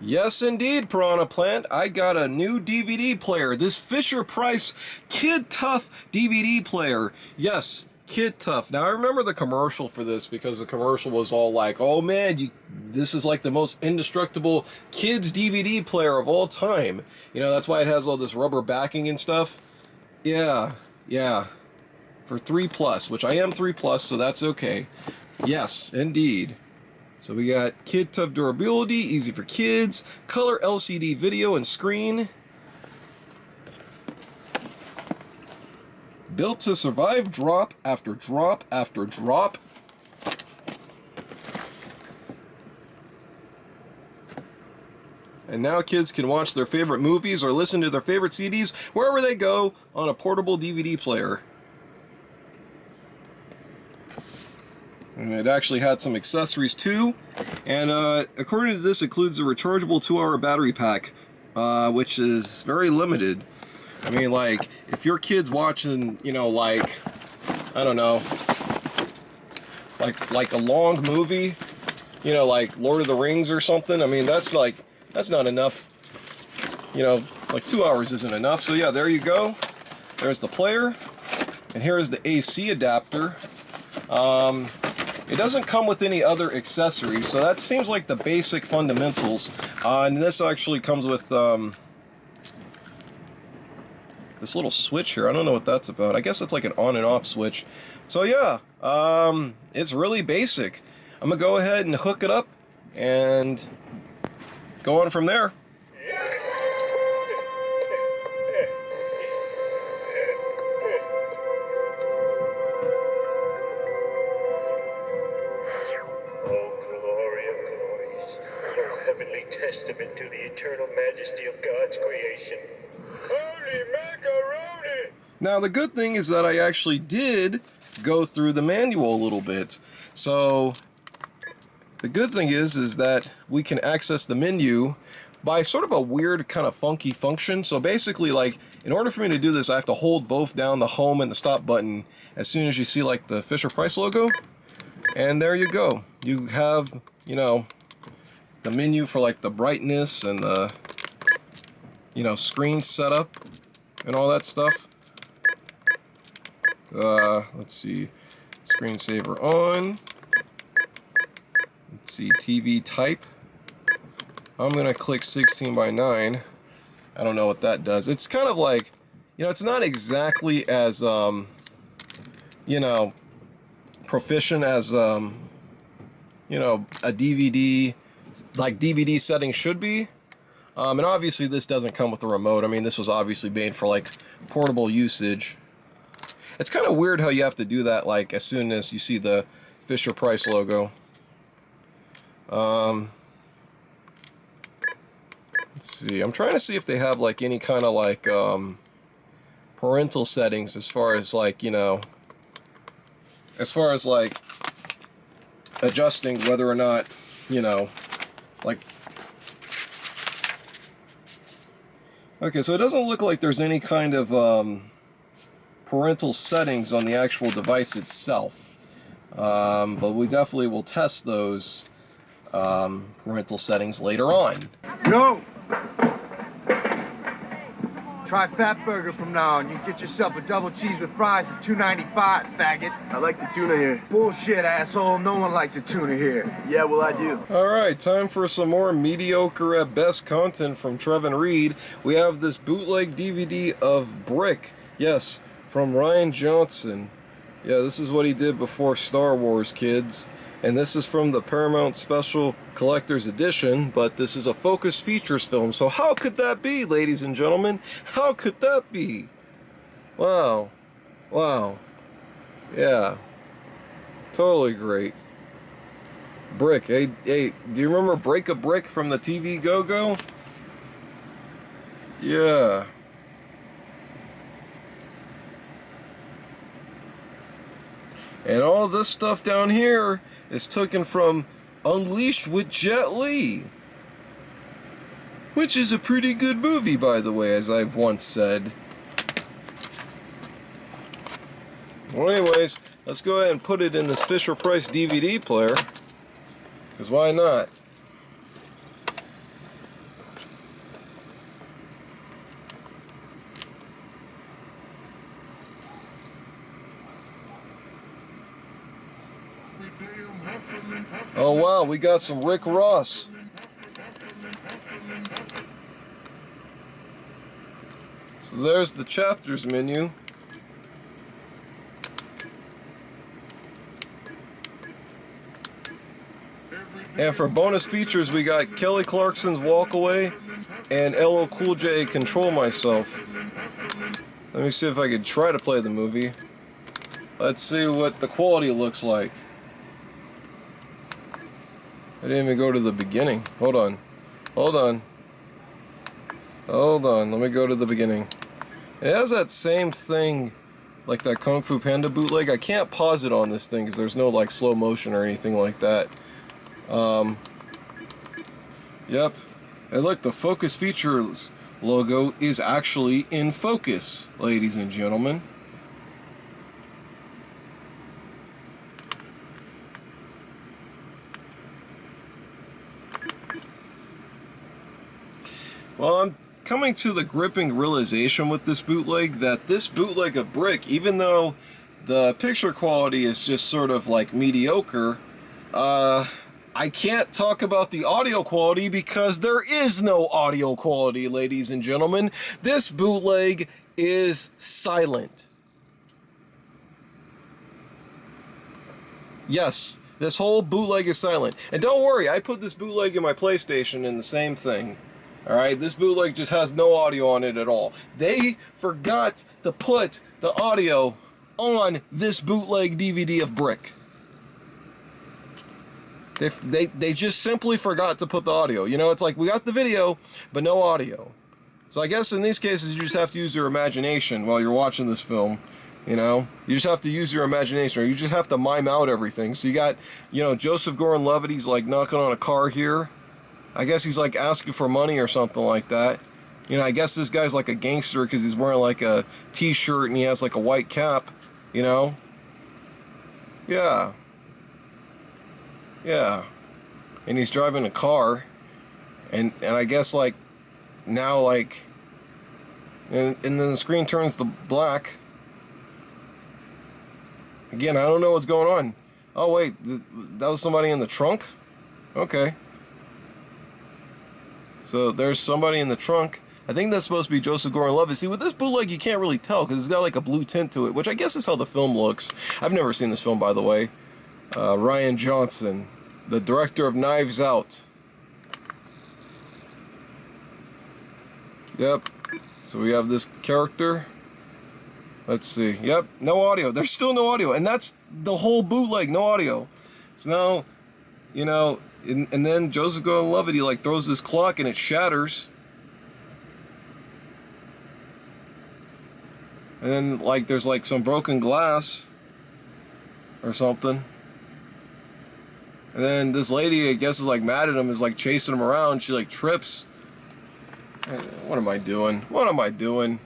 Yes, indeed, Piranha Plant. I got a new DVD player. This Fisher-Price Kid Tough DVD player. Yes, Kid Tough. Now, I remember the commercial for this because the commercial was all like, oh man, this is like the most indestructible kids DVD player of all time. You know, that's why it has all this rubber backing and stuff. Yeah. For 3+, which I am 3+, so that's okay. Yes, indeed. So we got Kid Tough durability, easy for kids, color LCD video and screen. Built to survive drop after drop after drop. And now kids can watch their favorite movies or listen to their favorite CDs wherever they go on a portable DVD player. And it actually had some accessories too, and according to this, includes a rechargeable 2-hour battery pack, which is very limited. I mean, like, if your kid's watching, you know, like, I don't know, like a long movie, you know, like Lord of the Rings or something, I mean, that's not enough, you know, like 2 hours isn't enough. So yeah, there you go. There's the player, and here is the AC adapter. It doesn't come with any other accessories, so that seems like the basic fundamentals. And this actually comes with this little switch here. I don't know what that's about. I guess it's like an on and off switch. So yeah, it's really basic. I'm gonna go ahead and hook it up and go on from there. Testament to the eternal majesty of God's creation. Holy macaroni! Now the good thing is that I actually did go through the manual a little bit. So the good thing is that we can access the menu by sort of a weird kind of funky function. So basically, like, in order for me to do this, I have to hold both down the home and the stop button as soon as you see like the Fisher-Price logo. And there you go. You have, you know, the menu for like the brightness and the, you know, screen setup and all that stuff. Let's see, screensaver on. Let's see, TV type. I'm gonna click 16:9. I don't know what that does. It's kind of like, you know, it's not exactly as you know, proficient as you know, a DVD, like DVD settings should be. And obviously this doesn't come with a remote. I mean, this was obviously made for like portable usage. It's kind of weird how you have to do that like as soon as you see the Fisher-Price logo. Let's see, I'm trying to see if they have like any kind of like parental settings as far as like, you know, as far as like adjusting whether or not, you know, like, okay, so it doesn't look like there's any kind of parental settings on the actual device itself, but we definitely will test those parental settings later on. No! Try Fat Burger from now on. You can get yourself a double cheese with fries for $2.95, faggot. I like the tuna here. Bullshit, asshole. No one likes a tuna here. Yeah, well, I do. Alright, time for some more mediocre at best content from Trev and Reed. We have this bootleg DVD of Brick. Yes, from Rian Johnson. Yeah, this is what he did before Star Wars, kids. And this is from the Paramount Special Collector's Edition, but this is a Focus Features film. So how could that be, ladies and gentlemen? How could that be? Wow. Wow. Yeah. Totally great. Brick. Hey, do you remember Break a Brick from the TV Go-Go? Yeah. And all this stuff down here is taken from Unleashed with Jet Li, which is a pretty good movie, by the way, as I've once said. Well, anyways, let's go ahead and put it in this Fisher-Price DVD player, because why not? Oh wow, we got some Rick Ross. So there's the chapters menu. And for bonus features, we got Kelly Clarkson's Walk Away and LL Cool J Control Myself. Let me see if I could try to play the movie. Let's see what the quality looks like. I didn't even go to the beginning. Hold on. Hold on. Hold on. Let me go to the beginning. It has that same thing like that Kung Fu Panda bootleg. I can't pause it on this thing because there's no like slow motion or anything like that. Yep. And look, the Focus Features logo is actually in focus, ladies and gentlemen. Well, I'm coming to the gripping realization with this bootleg that this bootleg of Brick, even though the picture quality is just sort of like mediocre, I can't talk about the audio quality because there is no audio quality, ladies and gentlemen. This bootleg is silent. Yes, this whole bootleg is silent. And don't worry, I put this bootleg in my PlayStation in the same thing. Alright, this bootleg just has no audio on it at all. They forgot to put the audio on this bootleg DVD of Brick. They just simply forgot to put the audio. You know, it's like we got the video, but no audio. So I guess in these cases you just have to use your imagination while you're watching this film. You know, you just have to use your imagination, or you just have to mime out everything. So you got, you know, Joseph Gordon-Levitt, like knocking on a car here. I guess he's like asking for money or something like that. You know, I guess this guy's like a gangster because he's wearing like a t-shirt and he has like a white cap, you know? Yeah. Yeah. And he's driving a car. And I guess like now like, and then the screen turns to black. Again, I don't know what's going on. Oh wait, that was somebody in the trunk? Okay. So there's somebody in the trunk. I think that's supposed to be Joseph Gordon-Levitt. See, with this bootleg, you can't really tell because it's got like a blue tint to it, which I guess is how the film looks. I've never seen this film, by the way. Rian Johnson, the director of Knives Out. Yep. So we have this character. Let's see. Yep, no audio. There's still no audio, and that's the whole bootleg, no audio. So now, you know, and then Joseph Gordon-Levitt, he like throws this clock and it shatters. And then like there's like some broken glass or something. And then this lady, I guess, is like mad at him, is like chasing him around. She like trips. What am I doing? What am I doing?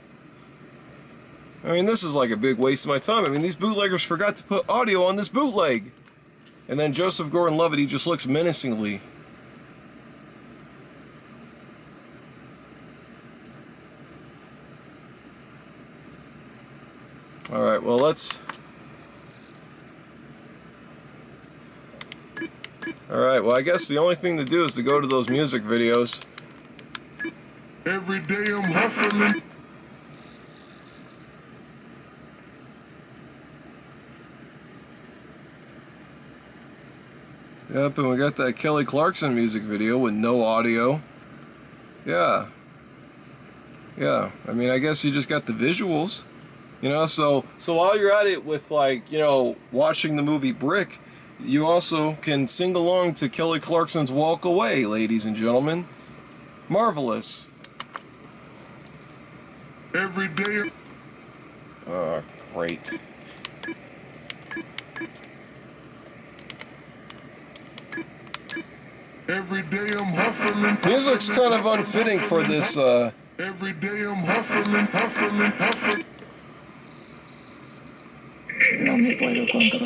I mean, this is like a big waste of my time. I mean, these bootleggers forgot to put audio on this bootleg. And then Joseph Gordon-Levitt, he just looks menacingly. Alright, well, let's... Alright, well, I guess the only thing to do is to go to those music videos. Every day I'm hustling. Yep, and we got that Kelly Clarkson music video with no audio. Yeah. Yeah, I mean, I guess you just got the visuals. You know, so while you're at it with, like, you know, watching the movie Brick, you also can sing along to Kelly Clarkson's Walk Away, ladies and gentlemen. Marvelous. Every day. Oh, great. Every day I'm hustling. Music's kind of unfitting for this, Every day I'm hustling, hustling.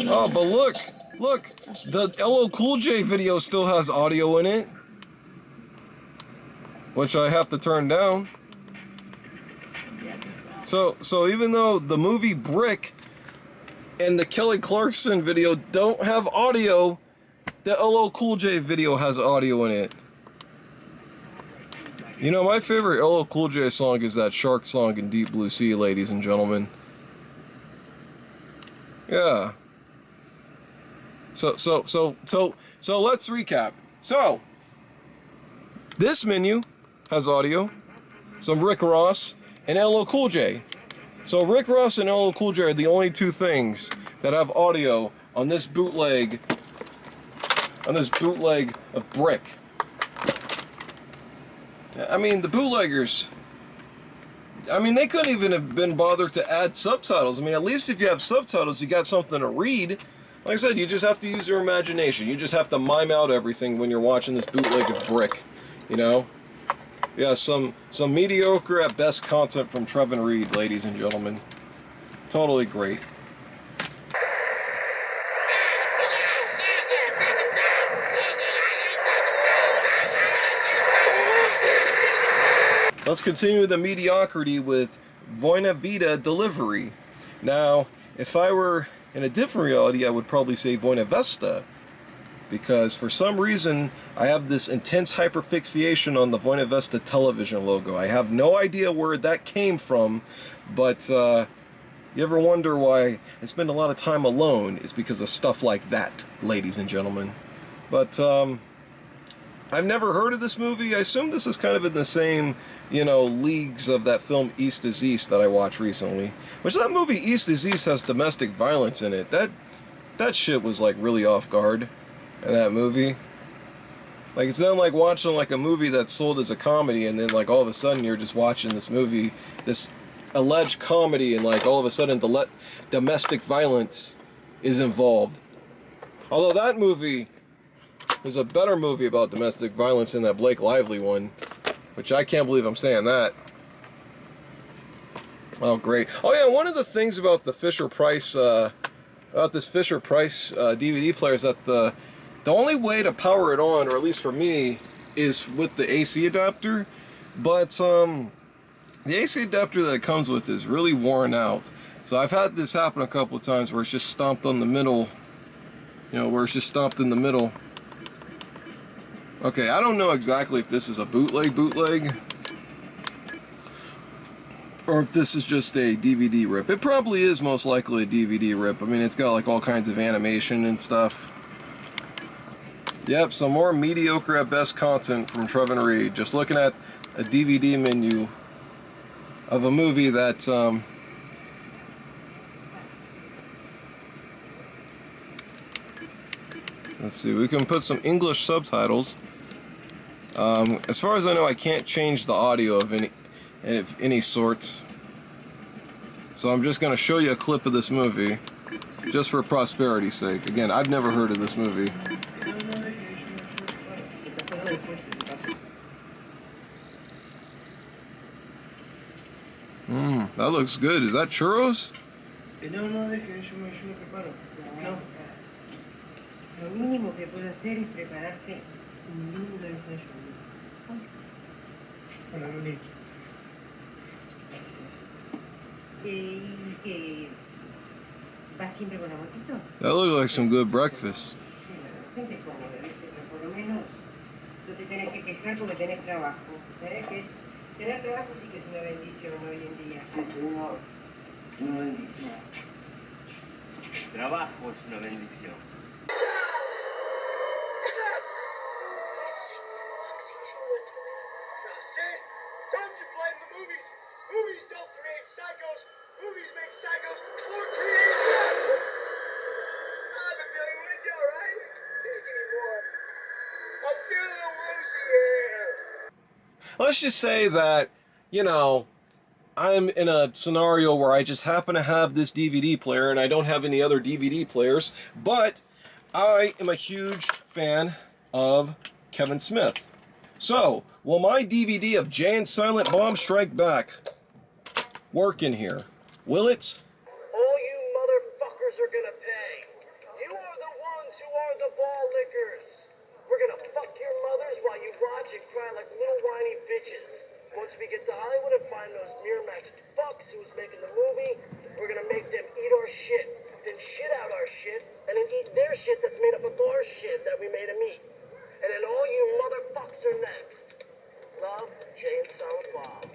Oh, but look, the LL Cool J video still has audio in it, which I have to turn down. So even though the movie Brick and the Kelly Clarkson video don't have audio, the LL Cool J video has audio in it. You know, my favorite LL Cool J song is that shark song in Deep Blue Sea, ladies and gentlemen. Yeah. So let's recap. So, this menu has audio, some Rick Ross, and LL Cool J. So Rick Ross and LL Cool J are the only two things that have audio on this bootleg of Brick. I mean, the bootleggers, I mean, they couldn't even have been bothered to add subtitles. I mean, at least if you have subtitles, you got something to read. Like I said, you just have to use your imagination. You just have to mime out everything when you're watching this bootleg of Brick, you know? Yeah, some mediocre at best content from Trevin Reed, ladies and gentlemen. Totally great. Let's continue the mediocrity with Buena Vida Delivery. Now, if I were in a different reality, I would probably say Buena Vista, because for some reason I have this intense hyperfixation on the Buena Vista television logo. I have no idea where that came from, but you ever wonder why I spend a lot of time alone? It's because of stuff like that, ladies and gentlemen. But I've never heard of this movie. I assume this is kind of in the same, you know, leagues of that film East is East that I watched recently. Which that movie East is East has domestic violence in it. That shit was like really off guard in that movie. Like, it's not like watching like a movie that's sold as a comedy and then like all of a sudden you're just watching this movie, this alleged comedy, and like all of a sudden domestic violence is involved. Although that movie is a better movie about domestic violence than that Blake Lively one, which I can't believe I'm saying that. Oh, great. Oh yeah, one of the things about the Fisher-Price, DVD player is that the only way to power it on, or at least for me, is with the AC adapter. But the AC adapter that it comes with is really worn out. So I've had this happen a couple of times where it's just stomped on the middle. You know, where it's just stomped in the middle. Okay, I don't know exactly if this is a bootleg, or if this is just a DVD rip. It probably is most likely a DVD rip. I mean, it's got like all kinds of animation and stuff. Yep, some more mediocre at best content from Trevin Reed. Just looking at a DVD menu of a movie that let's see, we can put some English subtitles. As far as I know, I can't change the audio of any sorts. So I'm just going to show you a clip of this movie, just for prosperity's sake. Again, I've never heard of this movie. That looks good. Is that churros? Lo mínimo que puedo hacer es prepararte un lindo desayuno. Hola, Luli. ¿Y qué? ¿Vas siempre con agotito? That looks like some good breakfast. Sí, la gente come, pero por lo menos no te tenés que quejar porque tenés trabajo. Tener trabajo sí que es una bendición hoy en día. Es una bendición. Trabajo es una bendición. See? Don't you blame the movies? Movies don't create psychos. Movies make psychos or create them. I have a feeling we're gonna do alright. Take anymore. I'm feeling woozy here. Let's just say that, you know, I'm in a scenario where I just happen to have this DVD player and I don't have any other DVD players, but I am a huge fan of Kevin Smith. So, will my DVD of Jay and Silent Bomb Strike Back work in here? Will it? All you motherfuckers are gonna pay. You are the ones who are the ball lickers. We're gonna fuck your mothers while you watch and cry like little whiny bitches. Once we get to Hollywood and find those Miramax fucks who's making the movie, we're gonna make them eat our shit, then shit out our shit, and then eat their shit that's made up of our shit that we fucks are next? Love, Jay and Silent Bob.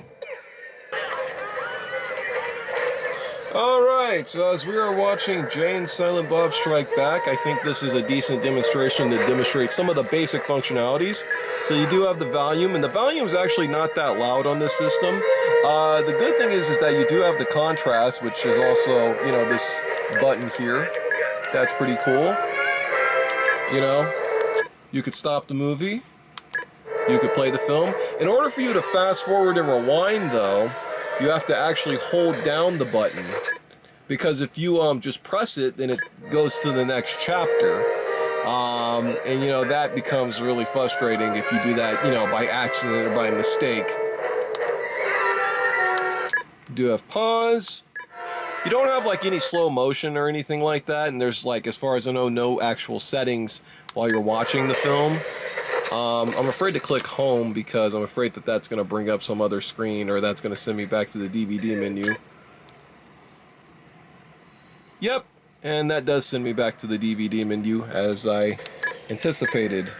Alright, so as we are watching Jay and Silent Bob Strike Back, I think this is a decent demonstration to demonstrate some of the basic functionalities. So you do have the volume, and the volume is actually not that loud on this system. The good thing is that you do have the contrast, which is also, you know, this button here. That's pretty cool. You know, you could stop the movie. You could play the film. In order for you to fast forward and rewind, though, you have to actually hold down the button, because if you just press it, then it goes to the next chapter, and you know that becomes really frustrating if you do that, you know, by accident or by mistake. You do have pause. You don't have like any slow motion or anything like that, and there's, like, as far as I know, no actual settings while you're watching the film. I'm afraid to click home because I'm afraid that that's going to bring up some other screen, or that's going to send me back to the DVD menu. Yep, and that does send me back to the DVD menu as I anticipated.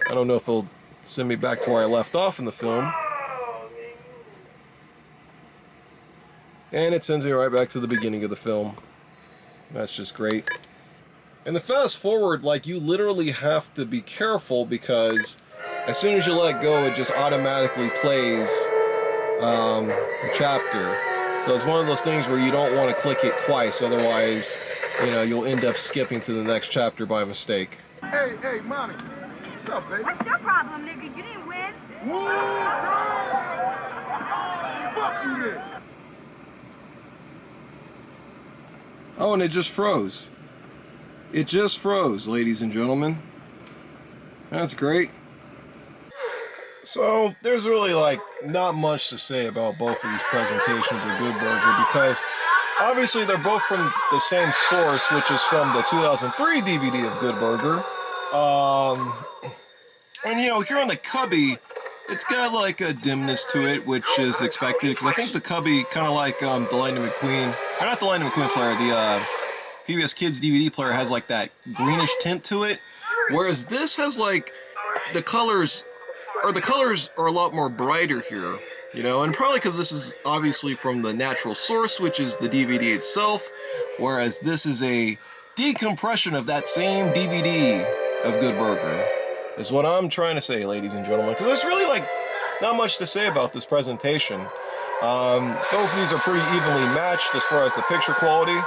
I don't know if it'll send me back to where I left off in the film. And it sends me right back to the beginning of the film. That's just great. And the fast forward, like, you literally have to be careful because as soon as you let go, it just automatically plays the chapter. So it's one of those things where you don't want to click it twice, otherwise, you know, you'll end up skipping to the next chapter by mistake. Hey, Monica. What's up, baby? What's your problem, nigga? You didn't win. Fuck you then. Oh, and it just froze. It just froze, ladies and gentlemen. That's great. So, there's really, like, not much to say about both of these presentations of Good Burger because obviously they're both from the same source, which is from the 2003 DVD of Good Burger. And, you know, here on the cubby, it's got, like, a dimness to it, which is expected, because I think the cubby, kind of like the Lightning McQueen, or not the Lightning McQueen player, the PBS Kids DVD player has, like, that greenish tint to it, whereas this has, like, the colors are a lot more brighter here, you know, and probably because this is obviously from the natural source, which is the DVD itself, whereas this is a decompression of that same DVD of Good Burger, is what I'm trying to say, ladies and gentlemen, because there's really, like, not much to say about this presentation. Both of these are pretty evenly matched as far as the picture quality.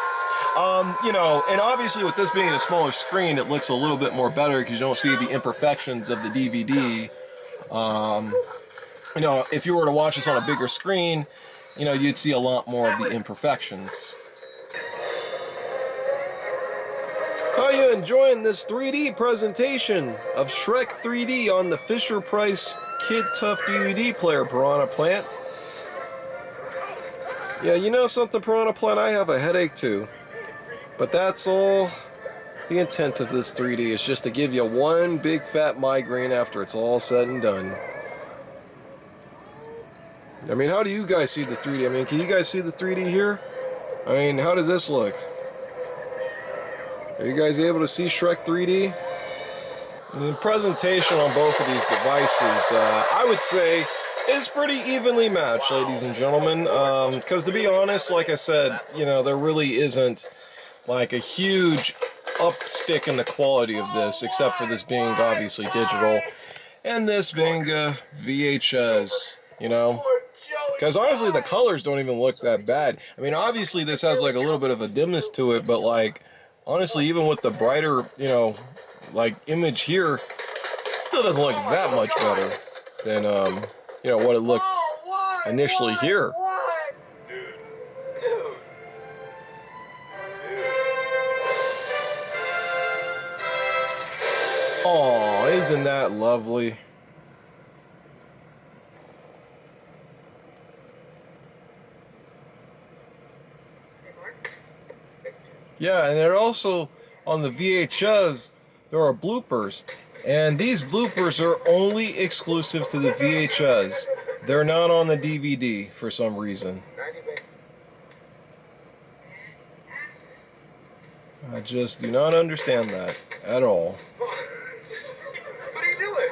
You know, and obviously with this being a smaller screen, it looks a little bit more better because you don't see the imperfections of the DVD. You know, if you were to watch this on a bigger screen, you know, you'd see a lot more of the imperfections. How are you enjoying this 3D presentation of Shrek 3D on the Fisher-Price Kid Tough DVD player, Piranha Plant? Yeah, you know something, Piranha Plant? I have a headache too. But that's all the intent of this 3D, is just to give you one big fat migraine after it's all said and done. I mean, how do you guys see the 3D? I mean, can you guys see the 3D here? I mean, how does this look? Are you guys able to see Shrek 3D? And the presentation on both of these devices, I would say, is pretty evenly matched, ladies and gentlemen. Because to be honest, like I said, you know, there really isn't like a huge upstick in the quality of this, except for this being obviously digital, and this being VHS, you know? Because honestly, the colors don't even look that bad. I mean, obviously this has like a little bit of a dimness to it, but like, honestly, even with the brighter, you know, like image here, it still doesn't look that much better than, you know, what it looked initially here. Aw, isn't that lovely? Yeah, and they're also, on the VHS, there are bloopers. And these bloopers are only exclusive to the VHS. They're not on the DVD for some reason. I just do not understand that at all. What are you doing?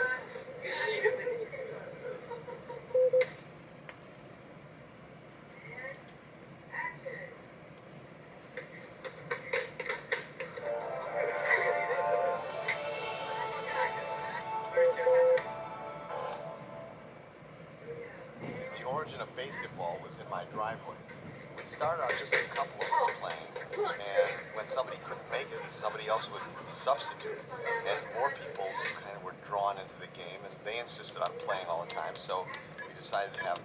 version of basketball was in my driveway. We started out just a couple of us playing, and when somebody couldn't make it, somebody else would substitute, and more people kind of were drawn into the game, and they insisted on playing all the time, so we decided to have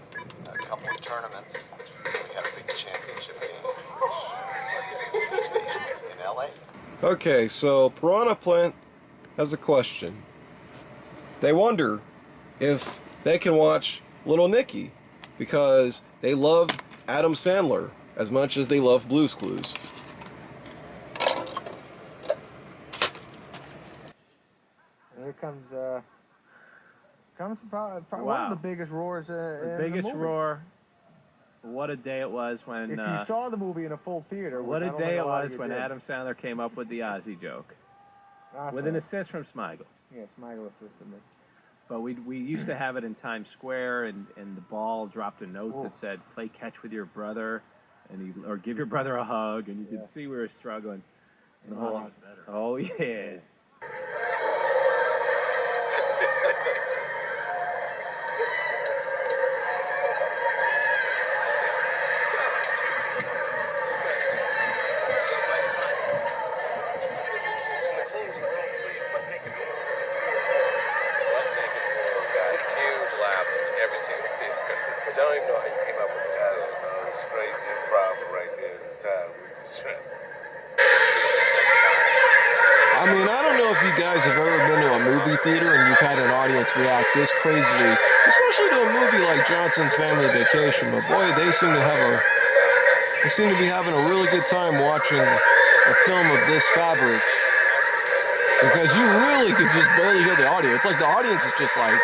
a couple of tournaments. We had a big championship game, which TV stations in LA. Okay, so Piranha Plant has a question. They wonder if they can watch Little Nicky because they love Adam Sandler as much as they love Blue's Clues. Here comes probably one Wow. of the biggest roars in The the biggest movie. roar. What a day it was when. If you saw the movie in a full theater, What which I a don't day think it a lot of was you when did. Adam Sandler came up with the Ozzy joke. That's With an right. assist from Smigel. Yeah, Smigel assisted me. But we used to have it in Times Square, and the ball dropped a note Ooh. that said, "Play catch with your brother," or give your brother a hug, and you could see we were struggling. And The whole Ozzy was better. Oh yes. I mean, I don't know if you guys have ever been to a movie theater and you've had an audience react this crazily, especially to a movie like Johnson's Family Vacation, but boy, they seem to be having a really good time watching a film of this fabric. Because you really could just barely hear the audio. It's like the audience is just like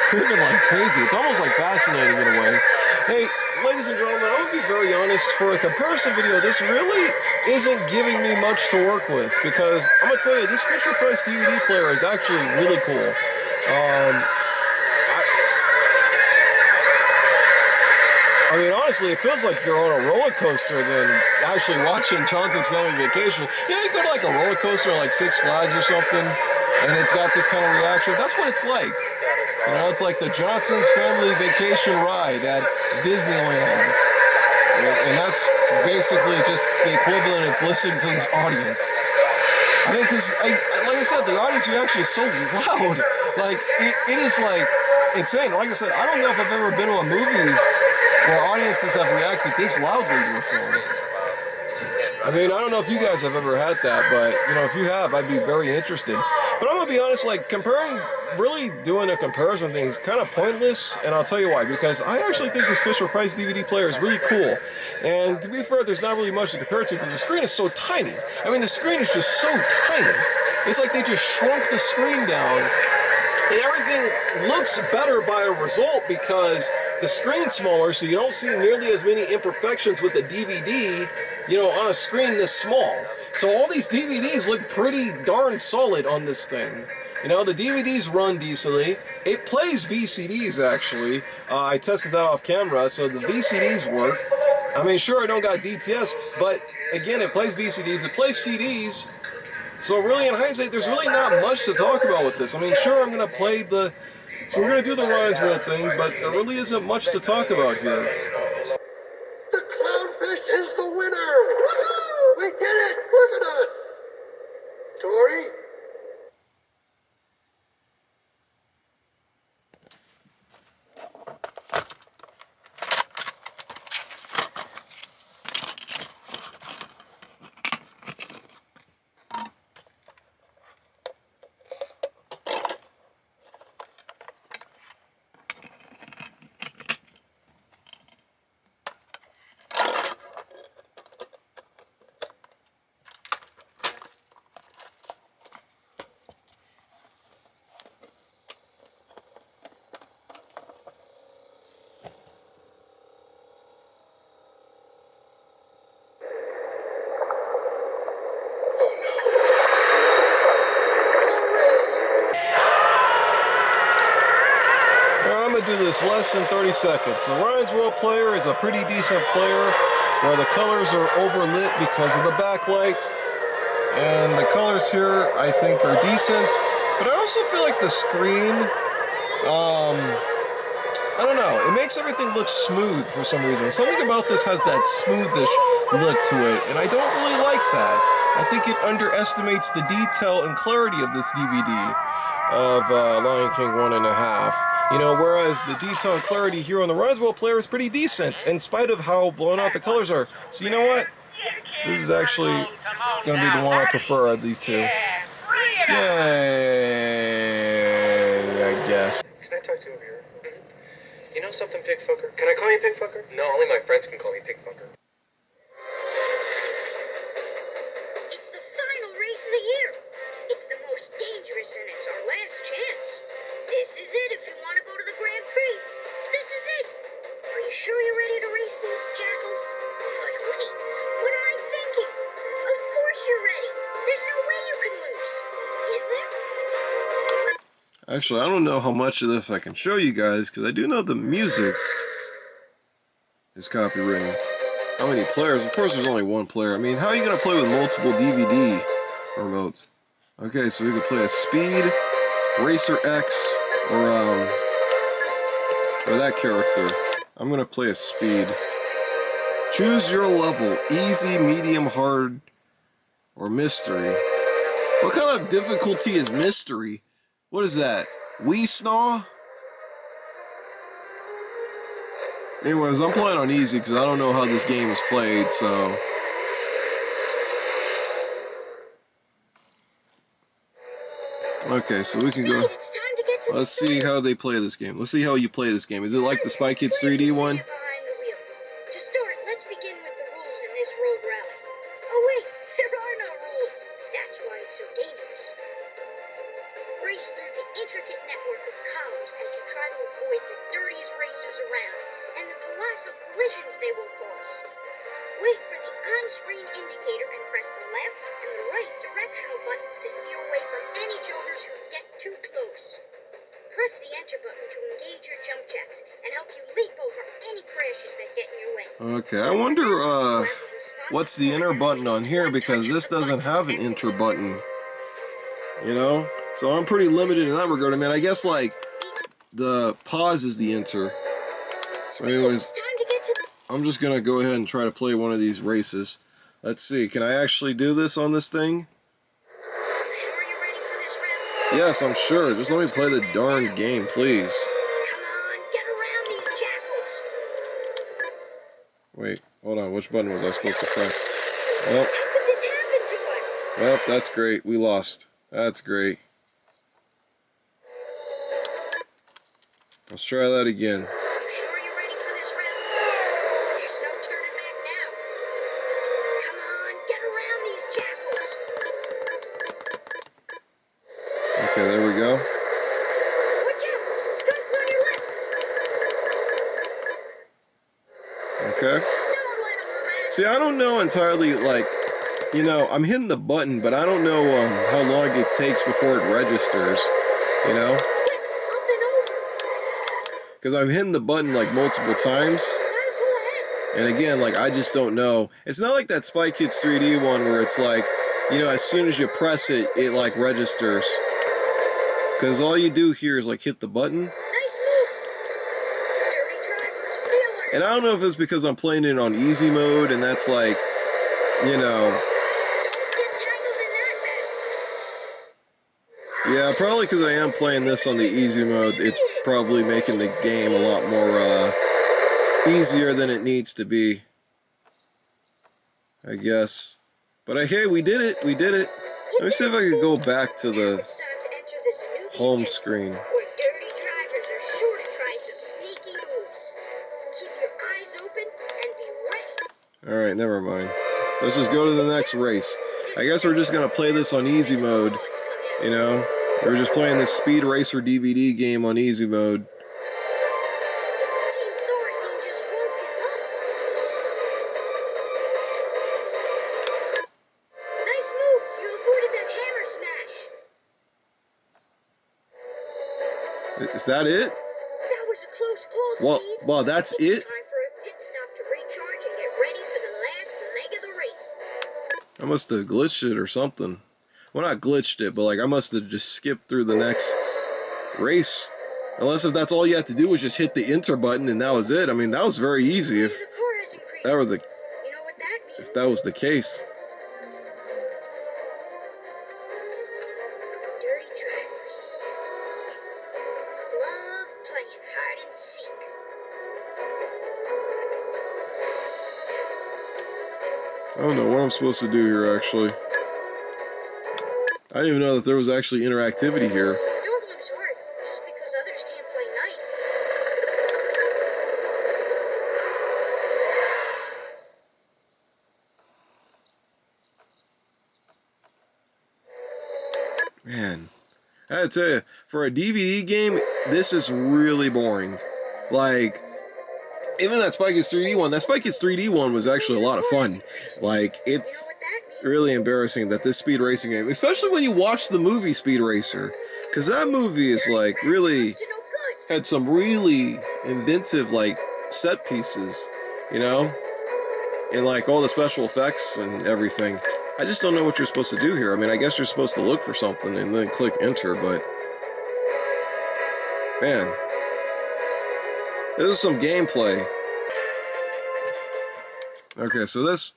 screaming like crazy. It's almost like fascinating in a way. Hey, ladies and gentlemen, I'm gonna be very honest. For a comparison video, this really isn't giving me much to work with because I'm gonna tell you, this Fisher-Price DVD player is actually really cool. I mean, honestly, it feels like you're on a roller coaster than actually watching Johnson's Family Vacation. You know, you go to like a roller coaster like Six Flags or something, and it's got this kind of reaction. That's what it's like. You know, it's like the Johnson's Family Vacation ride at Disneyland. And that's basically just the equivalent of listening to this audience. I mean, because, like I said, the audience reaction is so loud. Like, it is like insane. Like I said, I don't know if I've ever been to a movie where audiences have reacted this loudly to a film. I mean, I don't know if you guys have ever had that, but, you know, if you have, I'd be very interested. But I'm going to be honest, like, really doing a comparison thing is kind of pointless, and I'll tell you why. Because I actually think this Fisher-Price DVD player is really cool. And to be fair, there's not really much to compare it to because the screen is so tiny. I mean, the screen is just so tiny. It's like they just shrunk the screen down. And everything looks better by a result because the screen's smaller, so you don't see nearly as many imperfections with the DVD, you know, on a screen this small. So all these DVDs look pretty darn solid on this thing. You know, the DVDs run decently. It plays VCDs, actually. I tested that off camera, so the VCDs work. I mean, sure, I don't got DTS, but again, it plays VCDs, it plays CDs. So really, in hindsight, there's really not much to talk about with this. I mean, sure, we're going to do the Ryan's World thing, but there really isn't much to talk about here. The clownfish is the winner! Woohoo! We did it! Look at us! Tori? I'm going to do this less than 30 seconds. The Ryan's World player is a pretty decent player where the colors are overlit because of the backlight. And the colors here, I think, are decent. But I also feel like the screen, I don't know, it makes everything look smooth for some reason. Something about this has that smoothish look to it, and I don't really like that. I think it underestimates the detail and clarity of this DVD of Lion King 1.5. You know, whereas the detail and clarity here on the Roswell player is pretty decent, in spite of how blown out the colors are. So you know what? This is actually going to be the one I prefer of these two. Yay, I guess. Can I talk to you over here? You know something, pigfucker? Can I call you pigfucker? No, only my friends can call me pigfucker. It's the final race of the year. It's the most dangerous and it's our last chance. This is it if you want to go to the Grand Prix. This is it. Are you sure you're ready to race these jackals? But wait, what am I thinking? Of course you're ready. There's no way you can lose. Is there? Actually, I don't know how much of this I can show you guys, because I do know the music is copywritten. How many players? Of course there's only one player. I mean, how are you going to play with multiple DVD remotes? Okay, so we could play a Speed, Racer X, or that character. I'm going to play a Speed. Choose your level, easy, medium, hard, or mystery. What kind of difficulty is mystery? What is that? Wee Snaw? Anyways, I'm playing on easy because I don't know how this game is played, so... Okay, so we can go... Let's see how they play this game. Let's see how you play this game. Is it like the Spy Kids 3D one? To start, let's begin with the rules in this road rally. Oh wait, there are no rules. That's why it's so dangerous. Race through the intricate network of columns as you try to avoid the dirtiest racers around and the colossal collisions they will cause. Wait for the on-screen indicator and press the left and the right directional buttons to steer away from any jokers who get too close. Press the enter button to engage your jump jacks and help you leap over any crashes that get in your way. Okay, I wonder what's the enter button on here, because this doesn't have an enter button. You know? So I'm pretty limited in that regard. I mean, I guess like the pause is the enter. So anyways, I'm just gonna go ahead and try to play one of these races. Let's see, can I actually do this on this thing? Yes, I'm sure. Just let me play the darn game, please. Come on, get around these jackals. Wait, hold on. Which button was I supposed to press? Well, How could this happen to us? well, that's great. We lost. That's great. Let's try that again. You sure you're ready for this round? There's no turning back now. Come on, get around these jackals. Okay, there we go. Watch out, skunks on your left. Okay. Don't let 'em harass. See, I don't know entirely, like, you know, I'm hitting the button, but I don't know how long it takes before it registers, you know? Quick, up and over. Because I'm hitting the button, like, multiple times. Gotta pull ahead. And again, like, I just don't know. It's not like that Spy Kids 3D one where it's like, you know, as soon as you press it, it, like, registers. Because all you do here is, like, hit the button. Nice moves. Dirty drivers, be alert. And I don't know if it's because I'm playing it on easy mode, and that's, like, you know... Don't get tangled in that mess. Yeah, probably because I am playing this on the easy mode, it's probably making the game a lot more easier than it needs to be, I guess. But hey, we did it, we did it. Let me see if I can go back to the It's time to enter the Zanuki home pit, screen. where dirty drivers are sure to try some sneaky moves. Keep your eyes open and be ready. Alright, never mind. Let's just go to the next race. I guess we're just going to play this on easy mode, you know? We're just playing this Speed Racer DVD game on easy mode. Team Thorazine just won't give up. Nice moves. You avoided that hammer smash. Is that it? That was a close call, Well, Speed. well, that's It's it? time for a pit stop to recharge and get ready for the last leg of the race. I must have glitched it or something. Well, not glitched it, but like I must have just skipped through the next race. Unless if that's all you had to do was just hit the enter button and that was it. I mean, that was very easy if The core has increased. that were the You know what that means? if that was the case. Dirty drivers. Love playing hide and seek. I don't know what I'm supposed to do here, actually. I didn't even know that there was actually interactivity here. Don't lose heart just because others can't play nice. Man, I gotta tell you, for a DVD game, this is really boring. Like, even that Spy Kids 3D one, that Spy Kids 3D one was actually a lot of fun. Like, it's really embarrassing that this speed racing game, especially when you watch the movie Speed Racer, because that movie is like really had some really inventive like set pieces, you know, and like all the special effects and everything. I just don't know what you're supposed to do here. I mean, I guess you're supposed to look for something and then click enter, but man, this is some gameplay. Okay, so this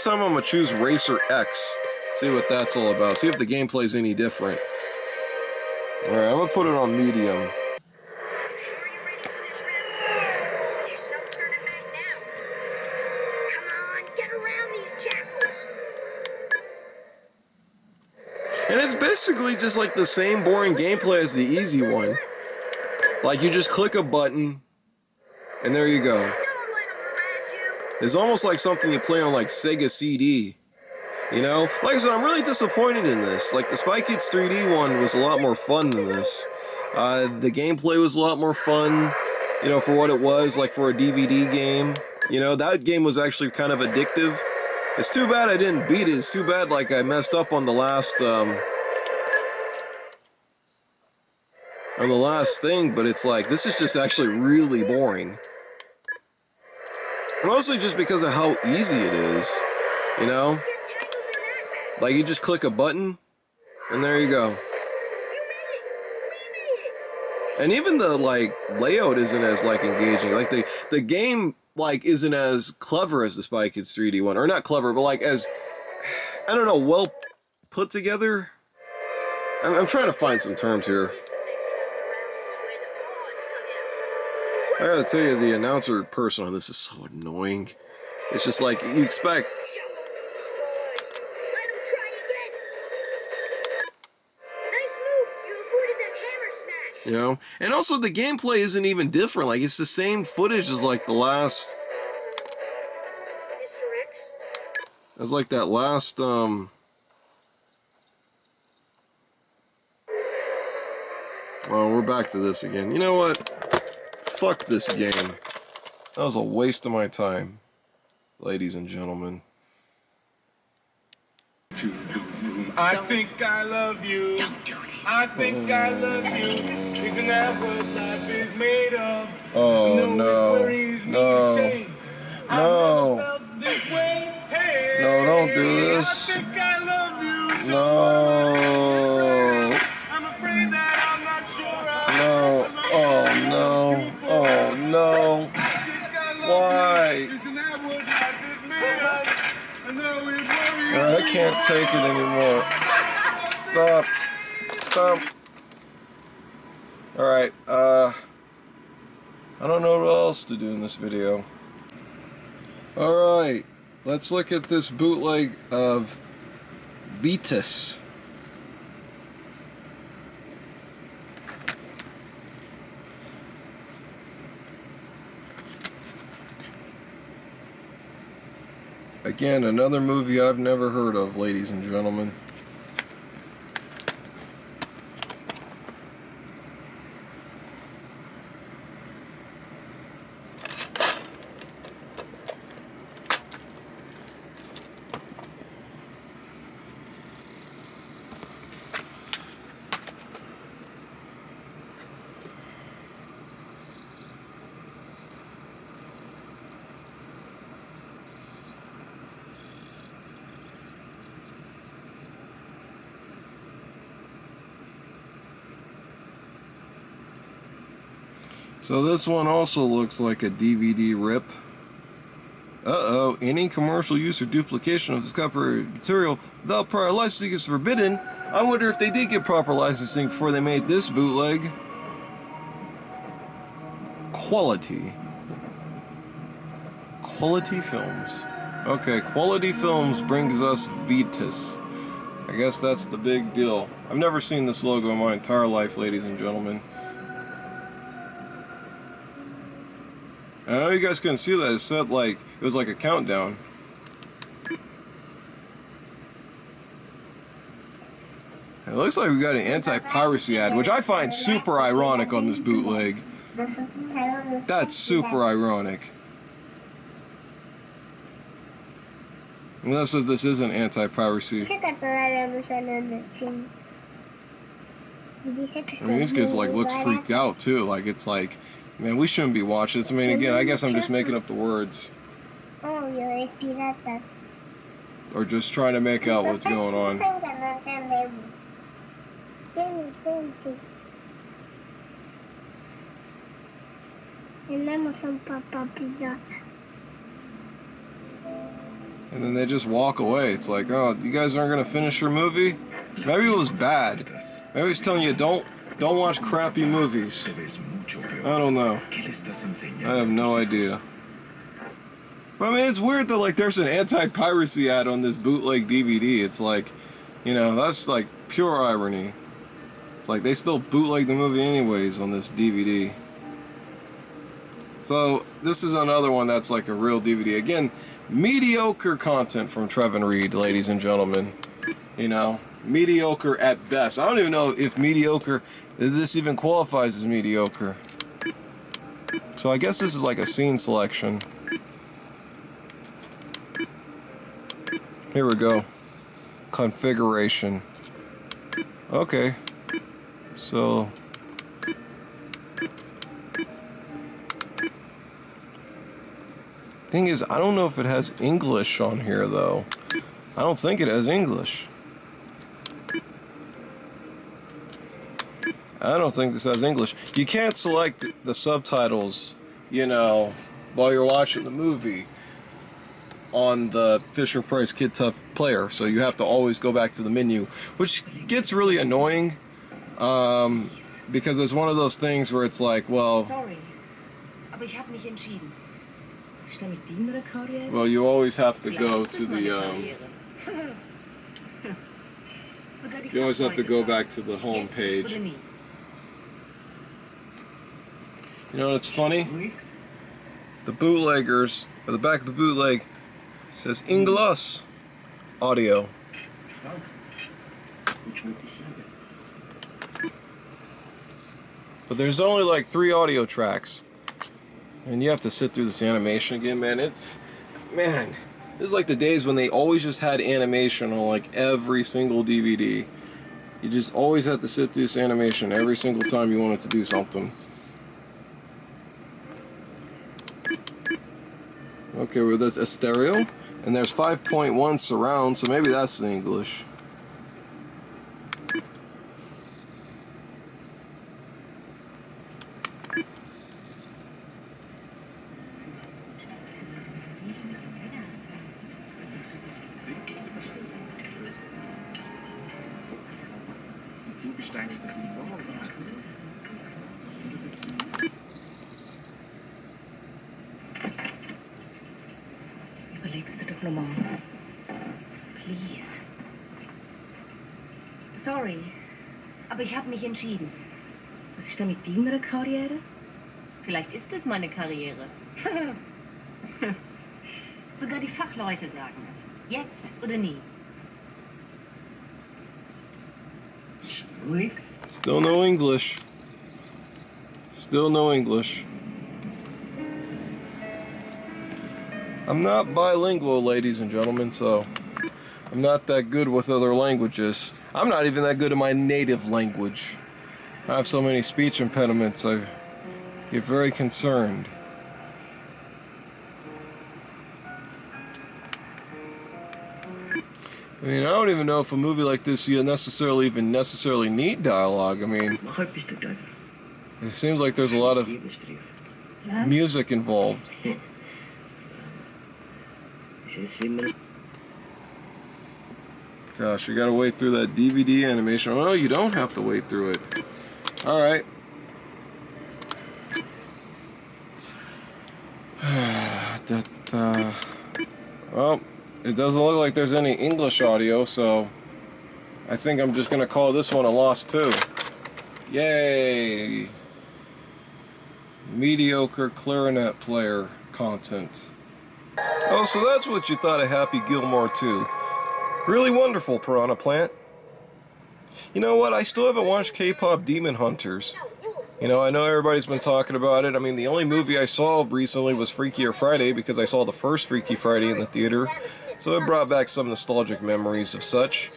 time I'm gonna choose Racer X. See what that's all about. See if the gameplay's any different. All right, I'm gonna put it on medium. Sure you're ready for this round? There's no turning back now. Come on, get around these jackals. And it's basically just like the same boring gameplay as the easy one. Like you just click a button, and there you go. Don't let them harass you. It's almost like something you play on like Sega CD. You know? Like I said, I'm really disappointed in this. Like the Spy Kids 3D one was a lot more fun than this. The gameplay was a lot more fun, you know, for what it was, like for a DVD game. You know, that game was actually kind of addictive. It's too bad I didn't beat it. It's too bad like I messed up on the last thing, but it's like this is just actually really boring. Mostly just because of how easy it is, you know? Like you just click a button and there you go. And even the like layout isn't as like engaging. Like the game like isn't as clever as the Spy Kids 3D one, or not clever, but like as I don't know, well put together. I'm trying to find some terms here. I gotta tell you, the announcer person on this is so annoying. It's just like you expect. Let him try again. Nice moves. You avoided that hammer smash. You know, and also the gameplay isn't even different. Like it's the same footage as like the last. Mr. X? As like that last Well, we're back to this again. You know what? Fuck this game. That was a waste of my time, ladies and gentlemen. I think I love you. Don't do this. I think I love you. Isn't that what life is made of? Oh No, it no. worries me to No. say. I've No. never felt this way. Hey, No, don't do this. I think I love you so No. I'm afraid that I'm not sure I No. Oh no. Oh no. Why? Isn't that what life is made of? I know it worries Alright, I can't take it anymore. Stop. Stop. Alright, I don't know what else to do in this video. Alright, let's look at this bootleg of Vetus. Again, another movie I've never heard of, ladies and gentlemen. So this one also looks like a DVD rip. Uh-oh, any commercial use or duplication of this copyrighted material without prior licensing is forbidden. I wonder if they did get proper licensing before they made this bootleg. Quality. Quality Films. Okay, Quality Films brings us Vitas. I guess that's the big deal. I've never seen this logo in my entire life, ladies and gentlemen. I know you guys couldn't see that. It said like, it was like a countdown. It looks like we got an anti-piracy ad, which I find super ironic on this bootleg. That's super ironic. Unless this isn't anti-piracy. I mean, these kids like looks freaked out too. Like it's like, man, we shouldn't be watching this. I mean, again, I guess I'm just making up the words. Or just trying to make out what's going on. And then they just walk away. It's like, oh, you guys aren't gonna finish your movie? Maybe it was bad. Maybe it's telling you don't watch crappy movies. I don't know. I have no idea. But I mean, it's weird that like there's an anti-piracy ad on this bootleg DVD. It's like, you know, that's like pure irony. It's like they still bootleg the movie anyways on this DVD. So this is another one that's like a real DVD. Again, mediocre content from Trevin Reed, ladies and gentlemen. You know, mediocre at best. I don't even know if mediocre, if this even qualifies as mediocre. So I guess this is like a scene selection. Here we go. Configuration. Okay. So thing is, I don't know if it has English on here though. I don't think it has English. I don't think this has English. You can't select the subtitles, you know, while you're watching the movie on the Fisher-Price Kid Tough player, so you have to always go back to the menu, which gets really annoying, because it's one of those things where it's like, well, Sorry, aber ich habe mich entschieden. Was ist denn mit dir, oder Claudia? well, you always have to go to the, you always have to go back to the home page. You know what's funny? The bootleggers, or the back of the bootleg, says English audio. But there's only like 3 audio tracks. And you have to sit through this animation again, man. This is like the days when they always just had animation on like every single DVD. You just always have to sit through this animation every single time you wanted to do something. Okay, well, there's a stereo, and there's 5.1 surround, so maybe that's the English. Überlegst du doch nochmal. Please. Sorry, aber ich habe mich entschieden. Was ist denn mit deiner Karriere? Vielleicht ist es meine Karriere. Sogar die Fachleute sagen es. Jetzt oder nie. Still no English. Still no English. I'm not bilingual, ladies and gentlemen, so I'm not that good with other languages. I'm not even that good in my native language. I have so many speech impediments, I get very concerned. I mean, I don't even know if a movie like this you necessarily need dialogue. I mean, It seems like there's a lot of music involved. Gosh, you gotta wait through that DVD animation. Oh, no, you don't have to wait through it. Alright. Well, it doesn't look like there's any English audio, so I think I'm just gonna call this one a loss too. Yay! Mediocre clarinet player content. Oh, so that's what you thought of Happy Gilmore 2. Really wonderful, Piranha Plant. You know what? I still haven't watched K-Pop Demon Hunters. You know, I know everybody's been talking about it. I mean, the only movie I saw recently was Freakier Friday because I saw the first Freaky Friday in the theater. So it brought back some nostalgic memories of such.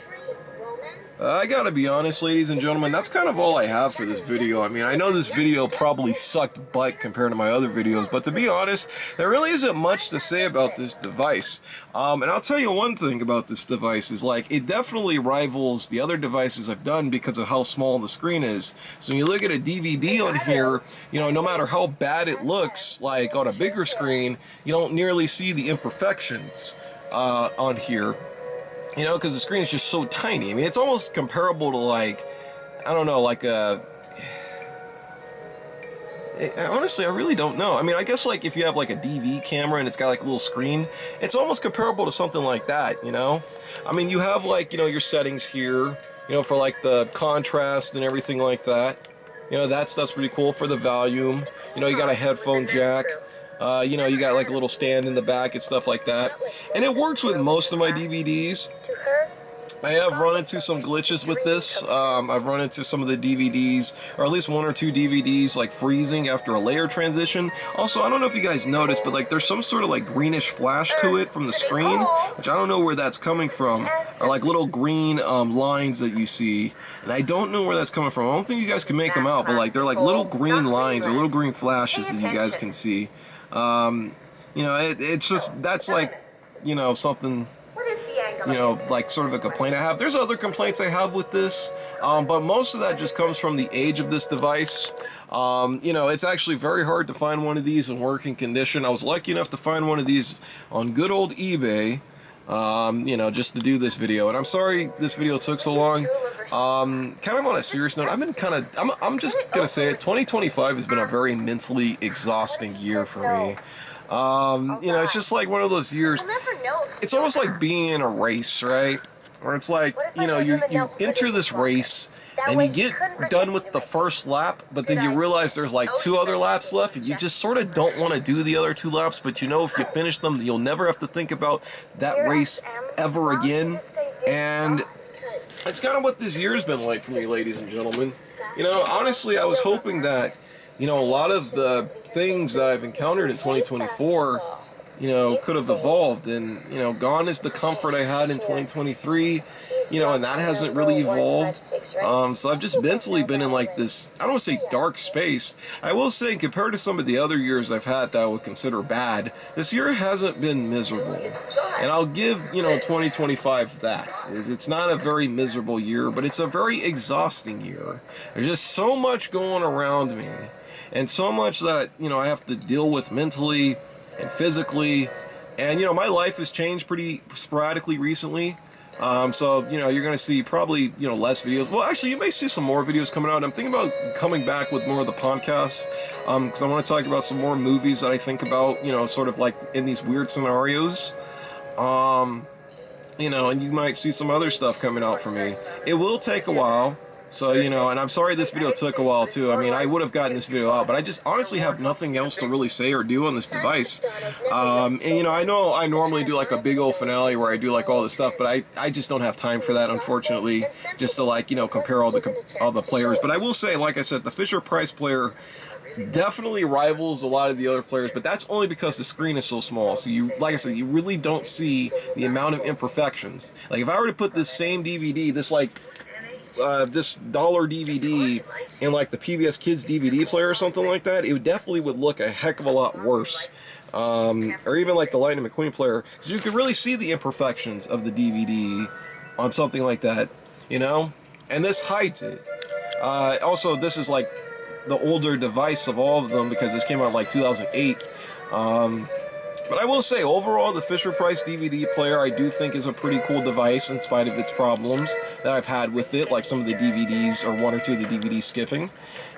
I gotta be honest, ladies and gentlemen, that's kind of all I have for this video. I mean, I know this video probably sucked butt compared to my other videos, but to be honest, there really isn't much to say about this device. And I'll tell you one thing about this device is, like, it definitely rivals the other devices I've done because of how small the screen is. So when you look at a DVD on here, you know, no matter how bad it looks, like on a bigger screen, you don't nearly see the imperfections on here. You know, because the screen is just so tiny. I mean, it's almost comparable to, like, I don't know, like honestly, I really don't know. I mean, I guess, like, if you have, like, a DV camera and it's got, like, a little screen, it's almost comparable to something like that, you know? I mean, you have, like, you know, your settings here, you know, for, like, the contrast and everything like that. You know, that's pretty cool for the volume. You know, you got a headphone jack. You know, you got like a little stand in the back and stuff like that. And it works with most of my DVDs. I have run into some glitches with this. I've run into some of the DVDs, or at least one or two DVDs, like freezing after a layer transition. Also, I don't know if you guys noticed, but like there's some sort of like greenish flash to it from the screen, which I don't know where that's coming from. Or like little green lines that you see. And I don't know where that's coming from. I don't think you guys can make them out, but like they're like little green lines or little green flashes that you guys can see. You know, it's just, that's like, you know, something, you know, like sort of a complaint I have. There's other complaints I have with this, but most of that just comes from the age of this device. You know, it's actually very hard to find one of these in working condition. I was lucky enough to find one of these on good old eBay, you know, just to do this video. And I'm sorry this video took so long. Kind of on a serious note, I've been kind of, I'm just gonna say it, 2025 has been a very mentally exhausting year for me. You know, it's just like one of those years, it's almost like being in a race, right? Where it's like, you know, you enter this race and you get done with the first lap, but then you realize there's like 2 other laps left and you just sort of don't want to do the other 2 laps, but you know if you finish them, you'll never have to think about that race ever again. And it's kind of what this year's been like for me, ladies and gentlemen. You know, honestly, I was hoping that, you know, a lot of the things that I've encountered in 2024, you know, could have evolved, and, you know, gone is the comfort I had in 2023, you know, and that hasn't really evolved. So I've just mentally been in like this, I don't want to say dark space. I will say, compared to some of the other years I've had that I would consider bad, this year hasn't been miserable. And I'll give, you know, 2025 that. It's not a very miserable year, but it's a very exhausting year. There's just so much going around me, and so much that, you know, I have to deal with mentally and physically. And, you know, my life has changed pretty sporadically recently. So, you know, you're going to see probably, you know, less videos. Well, actually, you may see some more videos coming out. I'm thinking about coming back with more of the podcasts, because I want to talk about some more movies that I think about, you know, sort of like in these weird scenarios. You know, and you might see some other stuff coming out for me. It will take a while. So, you know, and I'm sorry this video took a while too. I mean, I would have gotten this video out, but I just honestly have nothing else to really say or do on this device. And, you know I normally do like a big old finale where I do like all this stuff, but I just don't have time for that, unfortunately, just to like, you know, compare all the players. But I will say, like I said, the Fisher-Price player definitely rivals a lot of the other players, but that's only because the screen is so small. So you, like I said, you really don't see the amount of imperfections. Like if I were to put this same DVD, this like this dollar DVD in like the PBS Kids DVD player or something like that, it definitely would look a heck of a lot worse. Or even like the Lightning McQueen player, because you can really see the imperfections of the DVD on something like that, you know? And this hides it. Also, this is like the older device of all of them because this came out in like 2008. But I will say, overall, the Fisher-Price DVD player I do think is a pretty cool device in spite of its problems that I've had with it, like some of the DVDs, or one or two of the DVDs skipping,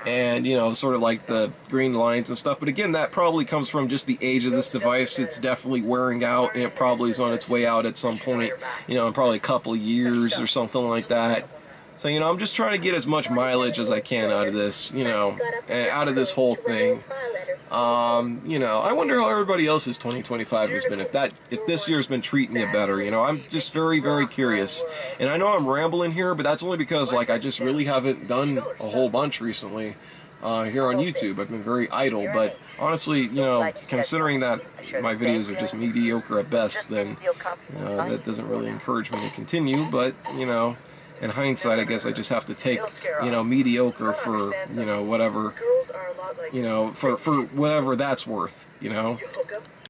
and, you know, sort of like the green lines and stuff. But again, that probably comes from just the age of this device. It's definitely wearing out, and it probably is on its way out at some point, you know, in probably a couple of years or something like that. So, you know, I'm just trying to get as much mileage as I can out of this, you know, out of this whole thing. You know, I wonder how everybody else's 2025 has been, if this year's been treating you better, you know. I'm just very, very curious. And I know I'm rambling here, but that's only because, like, I just really haven't done a whole bunch recently here on YouTube. I've been very idle, but honestly, you know, considering that my videos are just mediocre at best, then, you know, that doesn't really encourage me to continue. But, you know, in hindsight, I guess I just have to take, you know, mediocre for, you know, whatever, you know, for whatever that's worth, you know.